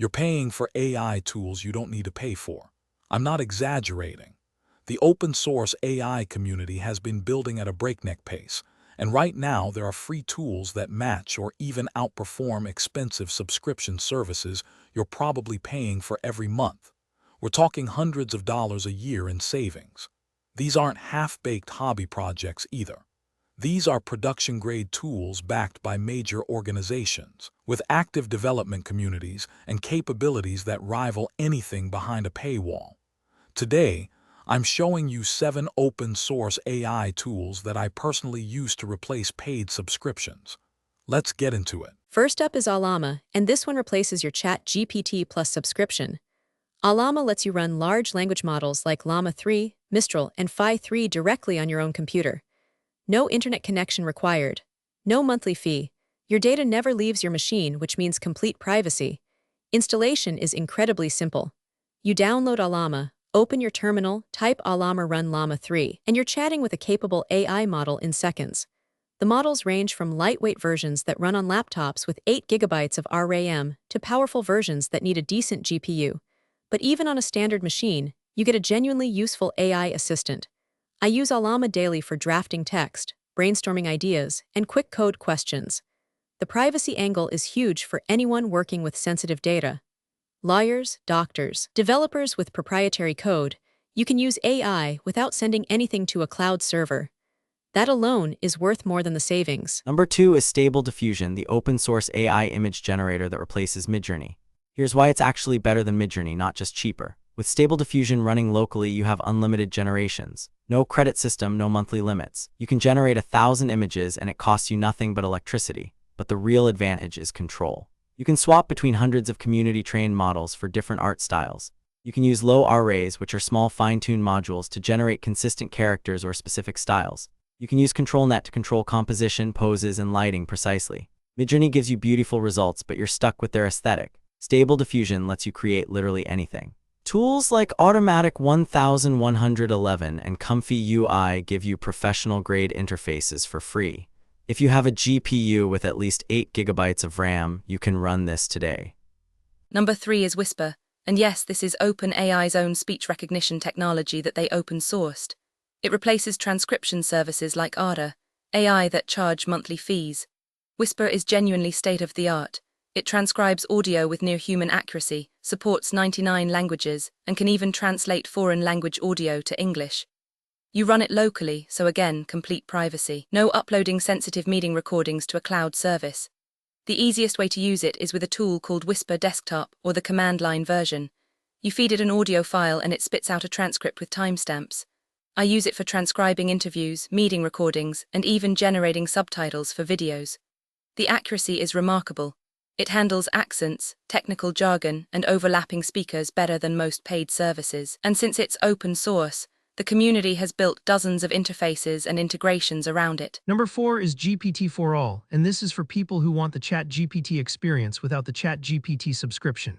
You're paying for AI tools you don't need to pay for. I'm not exaggerating. The open source AI community has been building at a breakneck pace, and right now there are free tools that match or even outperform expensive subscription services you're probably paying for every month. We're talking hundreds of dollars a year in savings. These aren't half-baked hobby projects either. These are production-grade tools backed by major organizations, with active development communities and capabilities that rival anything behind a paywall. Today, I'm showing you 7 open-source AI tools that I personally use to replace paid subscriptions. Let's get into it. First up is Ollama, and this one replaces your ChatGPT Plus subscription. Ollama lets you run large language models like Llama 3, Mistral, and Phi 3 directly on your own computer. No internet connection required. No monthly fee. Your data never leaves your machine, which means complete privacy. Installation is incredibly simple. You download Ollama, open your terminal, type Ollama run Llama 3, and you're chatting with a capable AI model in seconds. The models range from lightweight versions that run on laptops with 8 GB of RAM to powerful versions that need a decent GPU. But even on a standard machine, you get a genuinely useful AI assistant. I use Ollama daily for drafting text, brainstorming ideas, and quick code questions. The privacy angle is huge for anyone working with sensitive data. Lawyers, doctors, developers with proprietary code, you can use AI without sending anything to a cloud server. That alone is worth more than the savings. Number 2 is Stable Diffusion, the open-source AI image generator that replaces Midjourney. Here's why it's actually better than Midjourney, not just cheaper. With Stable Diffusion running locally, you have unlimited generations. No credit system, no monthly limits. You can generate 1,000 images and it costs you nothing but electricity. But the real advantage is control. You can swap between hundreds of community-trained models for different art styles. You can use low arrays, which are small fine-tuned modules, to generate consistent characters or specific styles. You can use ControlNet to control composition, poses, and lighting precisely. Midjourney gives you beautiful results, but you're stuck with their aesthetic. Stable Diffusion lets you create literally anything. Tools like Automatic 1111 and Comfy UI give you professional-grade interfaces for free. If you have a GPU with at least 8 GB of RAM, you can run this today. Number 3 is Whisper, and yes, this is OpenAI's own speech recognition technology that they open-sourced. It replaces transcription services like Otter.ai that charge monthly fees. Whisper is genuinely state-of-the-art. It transcribes audio with near-human accuracy, supports 99 languages, and can even translate foreign language audio to English. You run it locally, so again, complete privacy. No uploading sensitive meeting recordings to a cloud service. The easiest way to use it is with a tool called Whisper Desktop or the command line version. You feed it an audio file and it spits out a transcript with timestamps. I use it for transcribing interviews, meeting recordings, and even generating subtitles for videos. The accuracy is remarkable. It handles accents, technical jargon, and overlapping speakers better than most paid services. And since it's open source, the community has built dozens of interfaces and integrations around it. Number 4 is GPT-4All, and this is for people who want the ChatGPT experience without the ChatGPT subscription.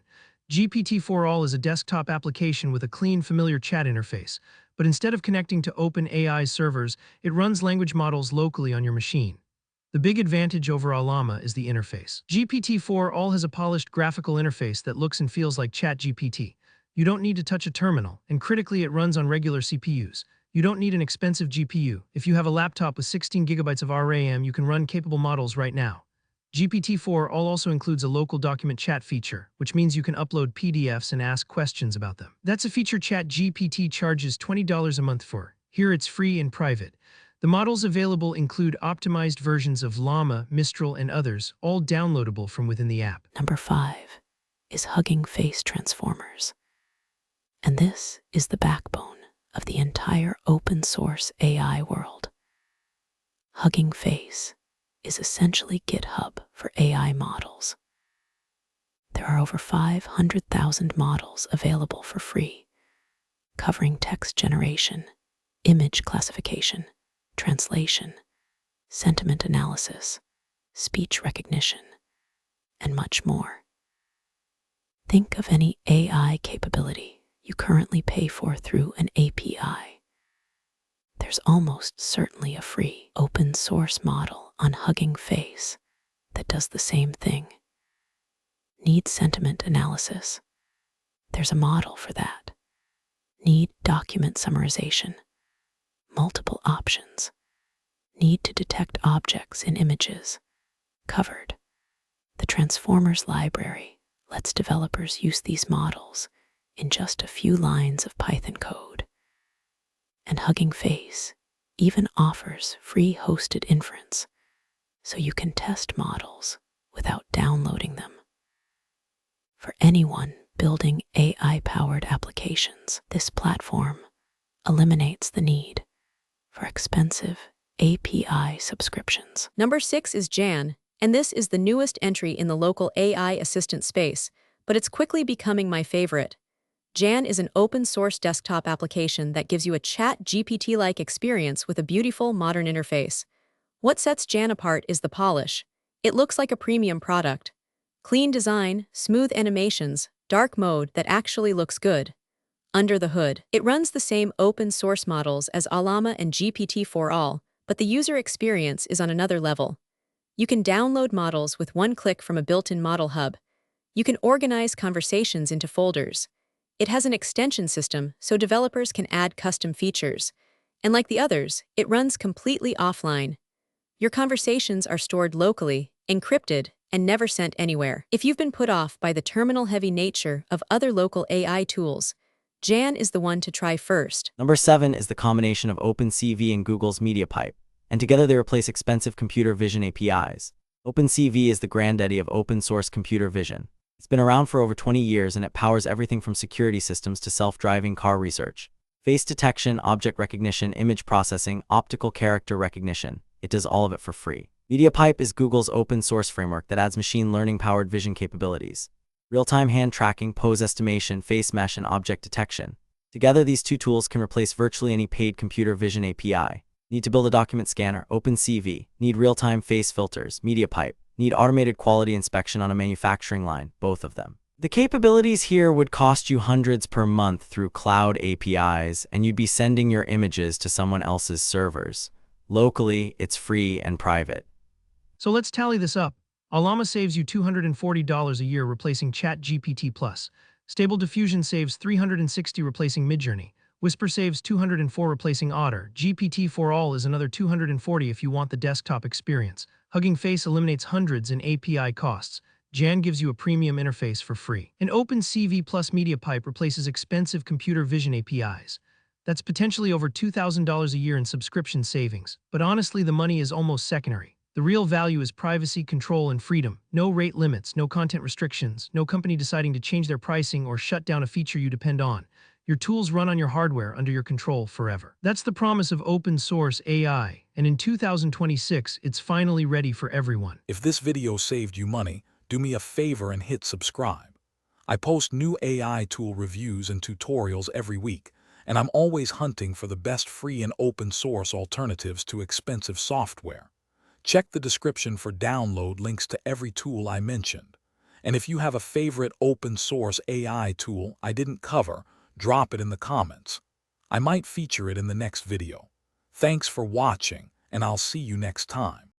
GPT-4All is a desktop application with a clean, familiar chat interface, but instead of connecting to OpenAI servers, it runs language models locally on your machine. The big advantage over Ollama is the interface. GPT-4All has a polished graphical interface that looks and feels like ChatGPT. You don't need to touch a terminal, and critically, it runs on regular CPUs. You don't need an expensive GPU. If you have a laptop with 16 GB of RAM, you can run capable models right now. GPT-4All also includes a local document chat feature, which means you can upload PDFs and ask questions about them. That's a feature ChatGPT charges $20 a month for. Here it's free and private. The models available include optimized versions of Llama, Mistral, and others, all downloadable from within the app. Number 5 is Hugging Face Transformers. And this is the backbone of the entire open-source AI world. Hugging Face is essentially GitHub for AI models. There are over 500,000 models available for free, covering text generation, image classification, translation, sentiment analysis, speech recognition, and much more. Think of any AI capability you currently pay for through an API. There's almost certainly a free open source model on Hugging Face that does the same thing. Need sentiment analysis? There's a model for that. Need document summarization? Multiple options. Need to detect objects in images? Covered. The Transformers library lets developers use these models in just a few lines of Python code. And Hugging Face even offers free hosted inference, so you can test models without downloading them. For anyone building AI-powered applications, this platform eliminates the need for expensive API subscriptions. Number 6 is Jan, and this is the newest entry in the local AI assistant space, but it's quickly becoming my favorite. Jan is an open-source desktop application that gives you a ChatGPT-like experience with a beautiful, modern interface. What sets Jan apart is the polish. It looks like a premium product. Clean design, smooth animations, dark mode that actually looks good. Under the hood, it runs the same open-source models as Ollama and GPT-4all, but the user experience is on another level. You can download models with one click from a built-in model hub. You can organize conversations into folders. It has an extension system so developers can add custom features. And like the others, it runs completely offline. Your conversations are stored locally, encrypted, and never sent anywhere. If you've been put off by the terminal-heavy nature of other local AI tools, Jan is the one to try first. Number 7 is the combination of OpenCV and Google's MediaPipe, and together they replace expensive computer vision APIs. OpenCV is the granddaddy of open-source computer vision. It's been around for over 20 years and it powers everything from security systems to self-driving car research. Face detection, object recognition, image processing, optical character recognition. It does all of it for free. MediaPipe is Google's open-source framework that adds machine learning-powered vision capabilities. Real-time hand tracking, pose estimation, face mesh, and object detection. Together, these two tools can replace virtually any paid computer vision API. Need to build a document scanner? OpenCV. Need real-time face filters? MediaPipe. Need automated quality inspection on a manufacturing line? Both of them. The capabilities here would cost you hundreds per month through cloud APIs, and you'd be sending your images to someone else's servers. Locally, it's free and private. So let's tally this up. Ollama saves you $240 a year replacing ChatGPT+. Stable Diffusion saves $360 replacing Midjourney. Whisper saves $204 replacing Otter. GPT-4all is another $240 if you want the desktop experience. Hugging Face eliminates hundreds in API costs. Jan gives you a premium interface for free. And OpenCV plus MediaPipe replaces expensive computer vision APIs. That's potentially over $2,000 a year in subscription savings. But honestly, the money is almost secondary. The real value is privacy, control, and freedom. No rate limits, no content restrictions, no company deciding to change their pricing or shut down a feature you depend on. Your tools run on your hardware under your control forever. That's the promise of open source AI, and in 2026, it's finally ready for everyone. If this video saved you money, do me a favor and hit subscribe. I post new AI tool reviews and tutorials every week, and I'm always hunting for the best free and open source alternatives to expensive software. Check the description for download links to every tool I mentioned. And if you have a favorite open source AI tool I didn't cover, drop it in the comments. I might feature it in the next video. Thanks for watching, and I'll see you next time.